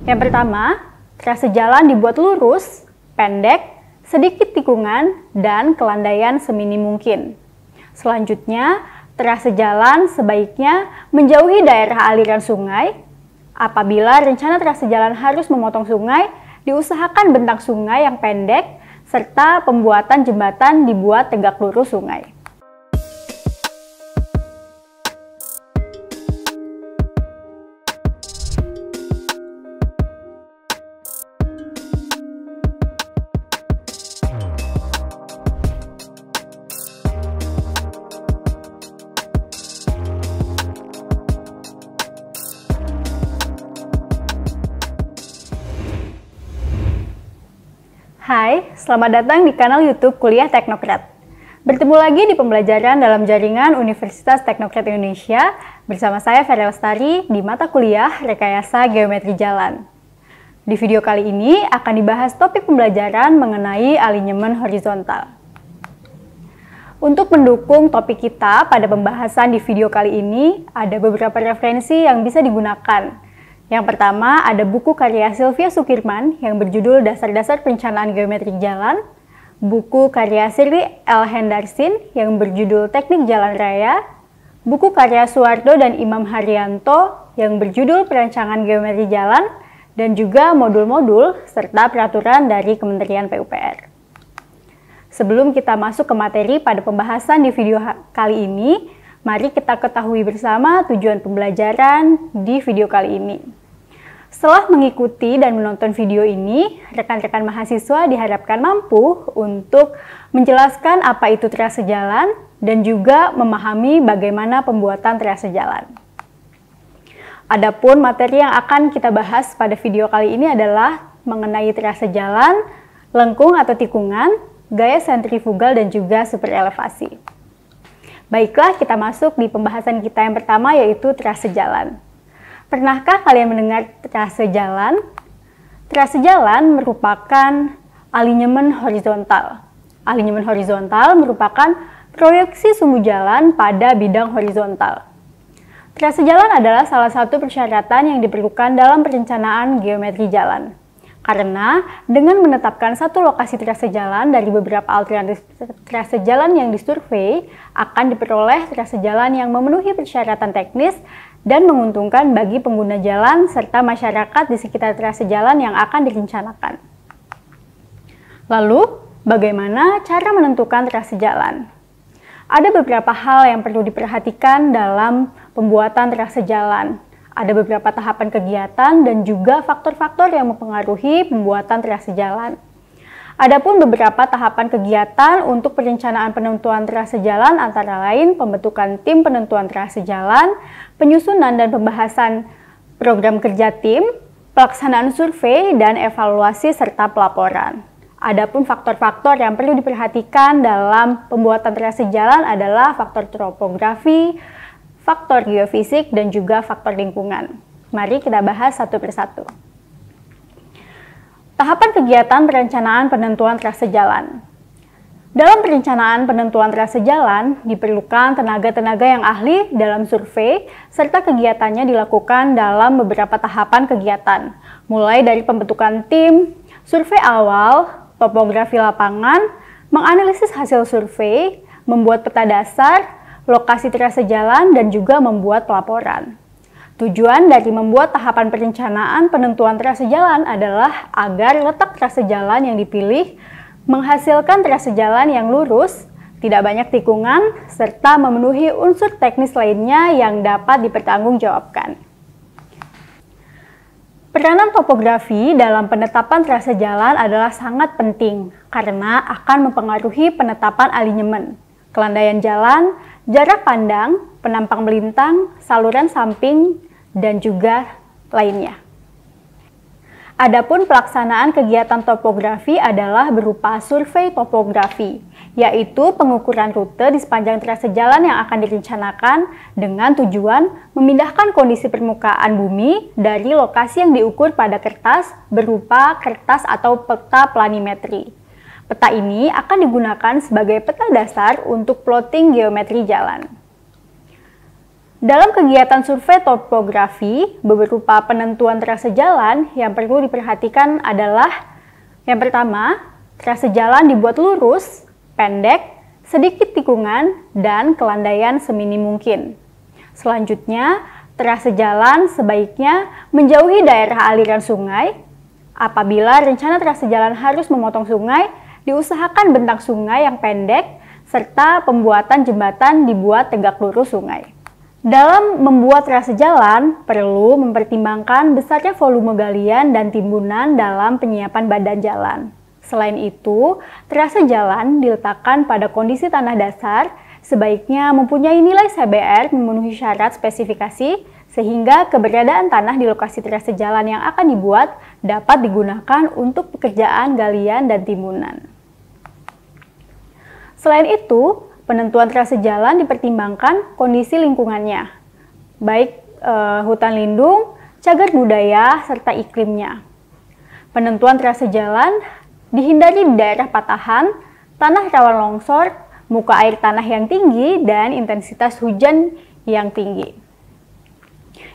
Yang pertama, trase jalan dibuat lurus, pendek, sedikit tikungan, dan kelandaian seminim mungkin. Selanjutnya, trase jalan sebaiknya menjauhi daerah aliran sungai. Apabila rencana trase jalan harus memotong sungai, diusahakan bentang sungai yang pendek, serta pembuatan jembatan dibuat tegak lurus sungai. Hai, selamat datang di kanal YouTube Kuliah Teknokrat. Bertemu lagi di pembelajaran dalam jaringan Universitas Teknokrat Indonesia bersama saya Vera Lestari di mata kuliah Rekayasa Geometri Jalan. Di video kali ini akan dibahas topik pembelajaran mengenai alinyemen horizontal. Untuk mendukung topik kita pada pembahasan di video kali ini, ada beberapa referensi yang bisa digunakan. Yang pertama, ada buku karya Sylvia Sukirman yang berjudul Dasar-Dasar Perencanaan Geometri Jalan, buku karya Sirwi L. Hendarsin yang berjudul Teknik Jalan Raya, buku karya Suwardo dan Imam Haryanto yang berjudul Perancangan Geometri Jalan, dan juga modul-modul serta peraturan dari Kementerian PUPR. Sebelum kita masuk ke materi pada pembahasan di video kali ini, mari kita ketahui bersama tujuan pembelajaran di video kali ini. Setelah mengikuti dan menonton video ini, rekan-rekan mahasiswa diharapkan mampu untuk menjelaskan apa itu trase jalan dan juga memahami bagaimana pembuatan trase jalan. Adapun materi yang akan kita bahas pada video kali ini adalah mengenai trase jalan, lengkung atau tikungan, gaya sentrifugal dan juga superelevasi. Baiklah, kita masuk di pembahasan kita yang pertama, yaitu trase jalan. Pernahkah kalian mendengar trase jalan? Trase jalan merupakan alinyemen horizontal. Alinyemen horizontal merupakan proyeksi sumbu jalan pada bidang horizontal. Trase jalan adalah salah satu persyaratan yang diperlukan dalam perencanaan geometri jalan. Karena dengan menetapkan satu lokasi trase jalan dari beberapa alternatif trase jalan yang disurvei, akan diperoleh trase jalan yang memenuhi persyaratan teknis dan menguntungkan bagi pengguna jalan serta masyarakat di sekitar trase jalan yang akan direncanakan. Lalu, bagaimana cara menentukan trase jalan? Ada beberapa hal yang perlu diperhatikan dalam pembuatan trase jalan. Ada beberapa tahapan kegiatan dan juga faktor-faktor yang mempengaruhi pembuatan trase jalan. Adapun beberapa tahapan kegiatan untuk perencanaan penentuan trase jalan antara lain pembentukan tim penentuan trase jalan, penyusunan dan pembahasan program kerja tim, pelaksanaan survei dan evaluasi serta pelaporan. Adapun faktor-faktor yang perlu diperhatikan dalam pembuatan trase jalan adalah faktor topografi, faktor geofisik, dan juga faktor lingkungan. Mari kita bahas satu persatu. Tahapan kegiatan perencanaan penentuan trase jalan. Dalam perencanaan penentuan trase jalan, diperlukan tenaga-tenaga yang ahli dalam survei, serta kegiatannya dilakukan dalam beberapa tahapan kegiatan, mulai dari pembentukan tim, survei awal, topografi lapangan, menganalisis hasil survei, membuat peta dasar, lokasi trase jalan, dan juga membuat pelaporan. Tujuan dari membuat tahapan perencanaan penentuan trase jalan adalah agar letak trase jalan yang dipilih menghasilkan trase jalan yang lurus, tidak banyak tikungan, serta memenuhi unsur teknis lainnya yang dapat dipertanggungjawabkan. Peranan topografi dalam penetapan trase jalan adalah sangat penting karena akan mempengaruhi penetapan alinyemen, kelandaian jalan, jarak pandang, penampang melintang, saluran samping, dan juga lainnya. Adapun pelaksanaan kegiatan topografi adalah berupa survei topografi, yaitu pengukuran rute di sepanjang trase jalan yang akan direncanakan dengan tujuan memindahkan kondisi permukaan bumi dari lokasi yang diukur pada kertas berupa kertas atau peta planimetri. Peta ini akan digunakan sebagai peta dasar untuk plotting geometri jalan. Dalam kegiatan survei topografi, beberapa penentuan trase jalan yang perlu diperhatikan adalah yang pertama, trase jalan dibuat lurus, pendek, sedikit tikungan, dan kelandaian seminim mungkin. Selanjutnya, trase jalan sebaiknya menjauhi daerah aliran sungai. Apabila rencana trase jalan harus memotong sungai, diusahakan bentang sungai yang pendek, serta pembuatan jembatan dibuat tegak lurus sungai. Dalam membuat trase jalan, perlu mempertimbangkan besarnya volume galian dan timbunan dalam penyiapan badan jalan. Selain itu, trase jalan diletakkan pada kondisi tanah dasar, sebaiknya mempunyai nilai CBR memenuhi syarat spesifikasi, sehingga keberadaan tanah di lokasi trase jalan yang akan dibuat dapat digunakan untuk pekerjaan galian dan timbunan. Selain itu, penentuan trase jalan dipertimbangkan kondisi lingkungannya, baik hutan lindung, cagar budaya, serta iklimnya. Penentuan trase jalan dihindari di daerah patahan, tanah rawan longsor, muka air tanah yang tinggi, dan intensitas hujan yang tinggi.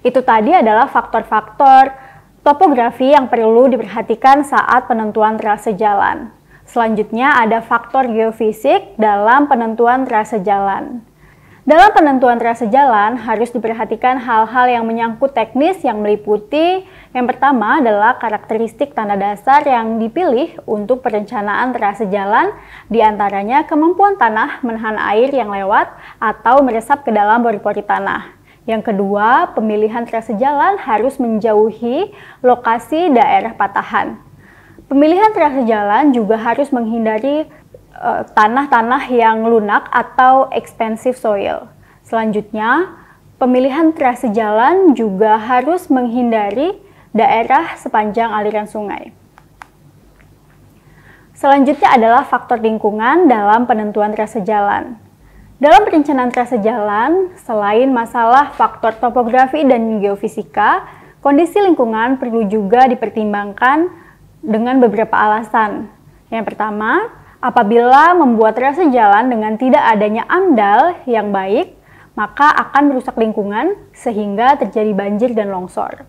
Itu tadi adalah faktor-faktor topografi yang perlu diperhatikan saat penentuan trase jalan. Selanjutnya ada faktor geofisik dalam penentuan trase jalan. Dalam penentuan trase jalan harus diperhatikan hal-hal yang menyangkut teknis yang meliputi yang pertama adalah karakteristik tanah dasar yang dipilih untuk perencanaan trase jalan, diantaranya kemampuan tanah menahan air yang lewat atau meresap ke dalam pori-pori tanah. Yang kedua, pemilihan trase jalan harus menjauhi lokasi daerah patahan. Pemilihan trase jalan juga harus menghindari tanah-tanah yang lunak atau expensive soil. Selanjutnya, pemilihan trase jalan juga harus menghindari daerah sepanjang aliran sungai. Selanjutnya adalah faktor lingkungan dalam penentuan trase jalan. Dalam perencanaan trase jalan, selain masalah faktor topografi dan geofisika, kondisi lingkungan perlu juga dipertimbangkan dengan beberapa alasan. Yang pertama, apabila membuat trase jalan dengan tidak adanya AMDAL yang baik, maka akan merusak lingkungan sehingga terjadi banjir dan longsor.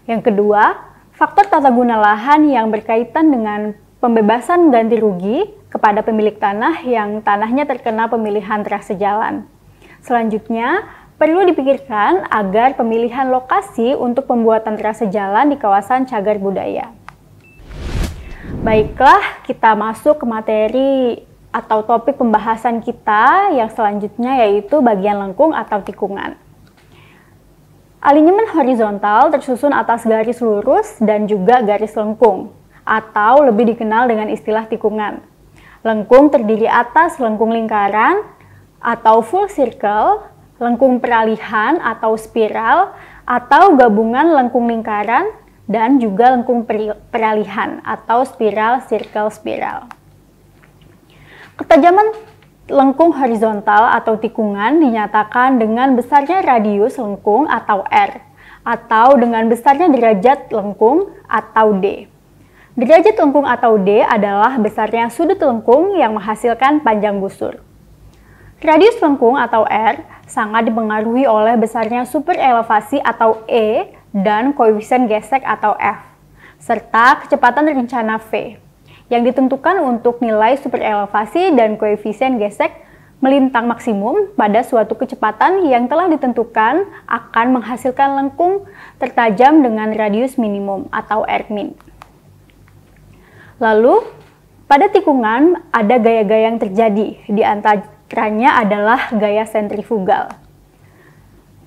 Yang kedua, faktor tata guna lahan yang berkaitan dengan pembebasan ganti rugi kepada pemilik tanah yang tanahnya terkena pemilihan trase jalan. Selanjutnya, perlu dipikirkan agar pemilihan lokasi untuk pembuatan trase jalan di kawasan cagar budaya. Baiklah, kita masuk ke materi atau topik pembahasan kita yang selanjutnya, yaitu bagian lengkung atau tikungan. Alinyemen horizontal tersusun atas garis lurus dan juga garis lengkung, atau lebih dikenal dengan istilah tikungan. Lengkung terdiri atas lengkung lingkaran atau full circle, lengkung peralihan atau spiral, atau gabungan lengkung lingkaran, dan juga lengkung peralihan atau spiral, circle, spiral. Ketajaman lengkung horizontal atau tikungan dinyatakan dengan besarnya radius lengkung atau R, atau dengan besarnya derajat lengkung atau D. Derajat lengkung atau D adalah besarnya sudut lengkung yang menghasilkan panjang busur. Radius lengkung atau R sangat dipengaruhi oleh besarnya super elevasi atau E dan koefisien gesek atau F, serta kecepatan rencana V, yang ditentukan untuk nilai super elevasi dan koefisien gesek melintang maksimum pada suatu kecepatan yang telah ditentukan akan menghasilkan lengkung tertajam dengan radius minimum atau R-min. Lalu, pada tikungan ada gaya-gaya yang terjadi, di antaranya adalah gaya sentrifugal.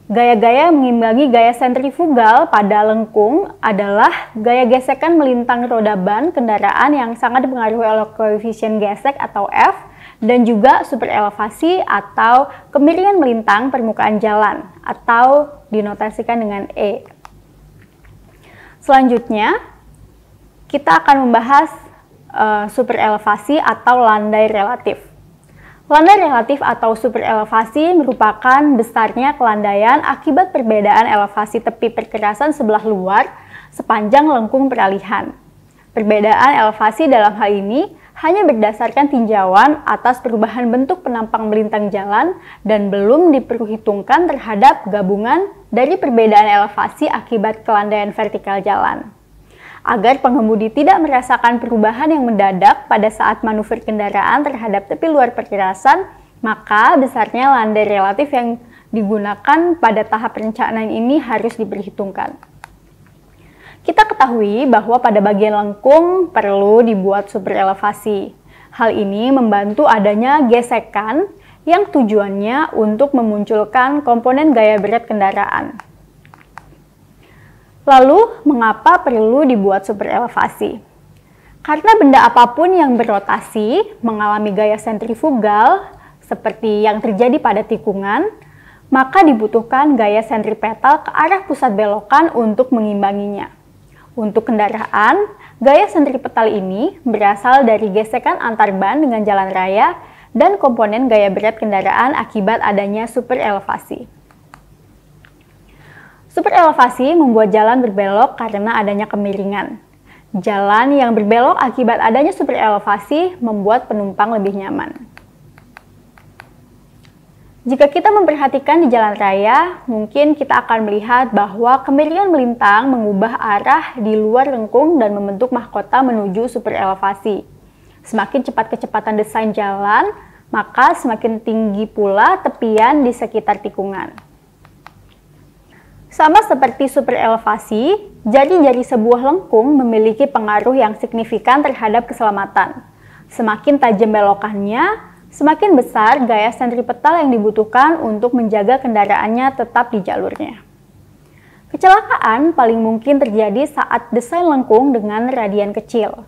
Gaya-gaya yang mengimbangi gaya sentrifugal pada lengkung adalah gaya gesekan melintang roda ban kendaraan yang sangat dipengaruhi oleh koefisien gesek atau F, dan juga super elevasi atau kemiringan melintang permukaan jalan atau dinotasikan dengan E. Selanjutnya, kita akan membahas super elevasi atau landai relatif. Landai relatif atau super elevasi merupakan besarnya kelandaian akibat perbedaan elevasi tepi perkerasan sebelah luar sepanjang lengkung peralihan. Perbedaan elevasi dalam hal ini hanya berdasarkan tinjauan atas perubahan bentuk penampang melintang jalan dan belum diperhitungkan terhadap gabungan dari perbedaan elevasi akibat kelandaian vertikal jalan. Agar pengemudi tidak merasakan perubahan yang mendadak pada saat manuver kendaraan terhadap tepi luar perkerasan, maka besarnya landai relatif yang digunakan pada tahap perencanaan ini harus diperhitungkan. Kita ketahui bahwa pada bagian lengkung perlu dibuat super elevasi. Hal ini membantu adanya gesekan yang tujuannya untuk memunculkan komponen gaya berat kendaraan. Lalu, mengapa perlu dibuat super elevasi? Karena benda apapun yang berotasi mengalami gaya sentrifugal, seperti yang terjadi pada tikungan, maka dibutuhkan gaya sentripetal ke arah pusat belokan untuk mengimbanginya. Untuk kendaraan, gaya sentripetal ini berasal dari gesekan antar ban dengan jalan raya dan komponen gaya berat kendaraan akibat adanya super elevasi. Super elevasi membuat jalan berbelok karena adanya kemiringan. Jalan yang berbelok akibat adanya super elevasi membuat penumpang lebih nyaman. Jika kita memperhatikan di jalan raya, mungkin kita akan melihat bahwa kemiringan melintang mengubah arah di luar lengkung dan membentuk mahkota menuju super elevasi. Semakin cepat kecepatan desain jalan, maka semakin tinggi pula tepian di sekitar tikungan. Sama seperti super elevasi, jari-jari sebuah lengkung memiliki pengaruh yang signifikan terhadap keselamatan. Semakin tajam belokannya, semakin besar gaya sentripetal yang dibutuhkan untuk menjaga kendaraannya tetap di jalurnya. Kecelakaan paling mungkin terjadi saat desain lengkung dengan radian kecil.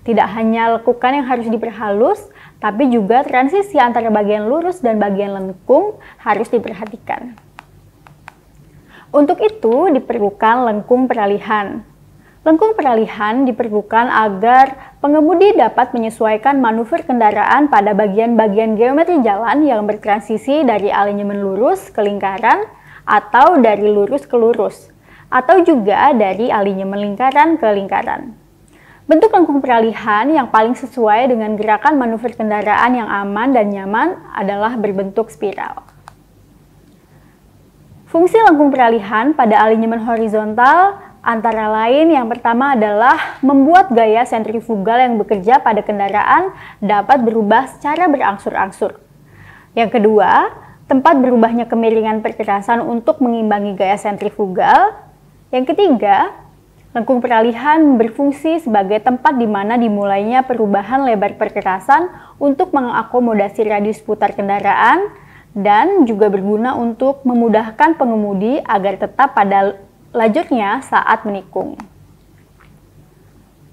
Tidak hanya lekukan yang harus diperhalus, tapi juga transisi antara bagian lurus dan bagian lengkung harus diperhatikan. Untuk itu diperlukan lengkung peralihan. Lengkung peralihan diperlukan agar pengemudi dapat menyesuaikan manuver kendaraan pada bagian-bagian geometri jalan yang bertransisi dari alinyemen lurus ke lingkaran atau dari lurus ke lurus, atau juga dari alinyemen lingkaran ke lingkaran. Bentuk lengkung peralihan yang paling sesuai dengan gerakan manuver kendaraan yang aman dan nyaman adalah berbentuk spiral. Fungsi lengkung peralihan pada alinyemen horizontal antara lain yang pertama adalah membuat gaya sentrifugal yang bekerja pada kendaraan dapat berubah secara berangsur-angsur. Yang kedua, tempat berubahnya kemiringan perkerasan untuk mengimbangi gaya sentrifugal. Yang ketiga, lengkung peralihan berfungsi sebagai tempat di mana dimulainya perubahan lebar perkerasan untuk mengakomodasi radius putar kendaraan dan juga berguna untuk memudahkan pengemudi agar tetap pada lajurnya saat menikung.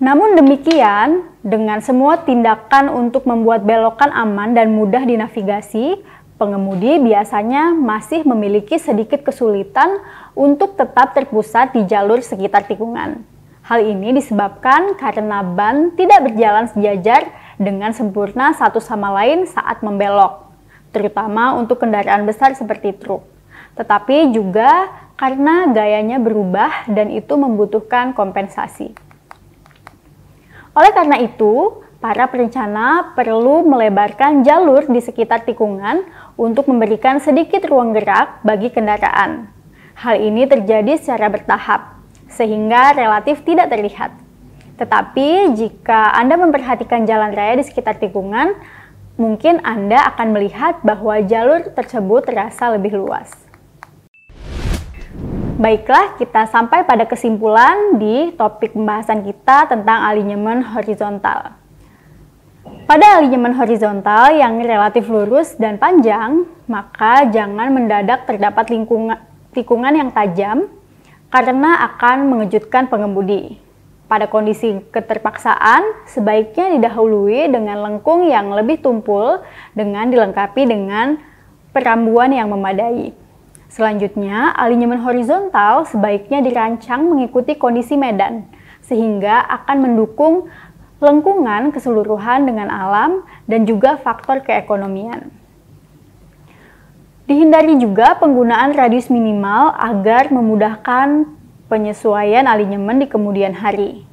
Namun demikian, dengan semua tindakan untuk membuat belokan aman dan mudah dinavigasi, pengemudi biasanya masih memiliki sedikit kesulitan untuk tetap terpusat di jalur sekitar tikungan. Hal ini disebabkan karena ban tidak berjalan sejajar dengan sempurna satu sama lain saat membelok, terutama untuk kendaraan besar seperti truk. Tetapi juga karena gayanya berubah dan itu membutuhkan kompensasi. Oleh karena itu, para perencana perlu melebarkan jalur di sekitar tikungan untuk memberikan sedikit ruang gerak bagi kendaraan. Hal ini terjadi secara bertahap, sehingga relatif tidak terlihat. Tetapi jika Anda memperhatikan jalan raya di sekitar tikungan, mungkin Anda akan melihat bahwa jalur tersebut terasa lebih luas. Baiklah, kita sampai pada kesimpulan di topik pembahasan kita tentang alinyemen horizontal. Pada alinyemen horizontal yang relatif lurus dan panjang, maka jangan mendadak terdapat tikungan yang tajam karena akan mengejutkan pengemudi. Pada kondisi keterpaksaan, sebaiknya didahului dengan lengkung yang lebih tumpul dengan dilengkapi dengan perambuan yang memadai. Selanjutnya, alinyemen horizontal sebaiknya dirancang mengikuti kondisi medan, sehingga akan mendukung lengkungan keseluruhan dengan alam dan juga faktor keekonomian. Dihindari juga penggunaan radius minimal agar memudahkan penyesuaian alinyemen di kemudian hari.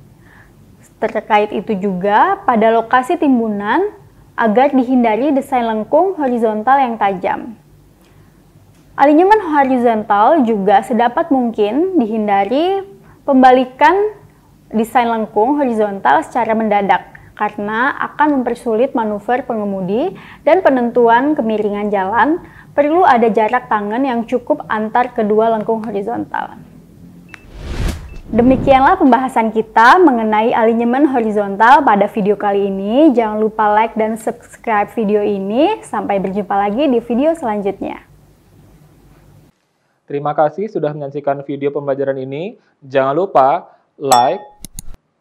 Terkait itu juga, pada lokasi timbunan, agar dihindari desain lengkung horizontal yang tajam. Alinyemen horizontal juga sedapat mungkin dihindari pembalikan desain lengkung horizontal secara mendadak, karena akan mempersulit manuver pengemudi dan penentuan kemiringan jalan. Perlu ada jarak tangan yang cukup antar kedua lengkung horizontal. Demikianlah pembahasan kita mengenai alinyemen horizontal pada video kali ini. Jangan lupa like dan subscribe video ini. Sampai berjumpa lagi di video selanjutnya. Terima kasih sudah menyaksikan video pembelajaran ini. Jangan lupa like,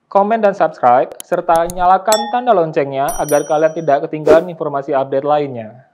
komen, dan subscribe, serta nyalakan tanda loncengnya agar kalian tidak ketinggalan informasi update lainnya.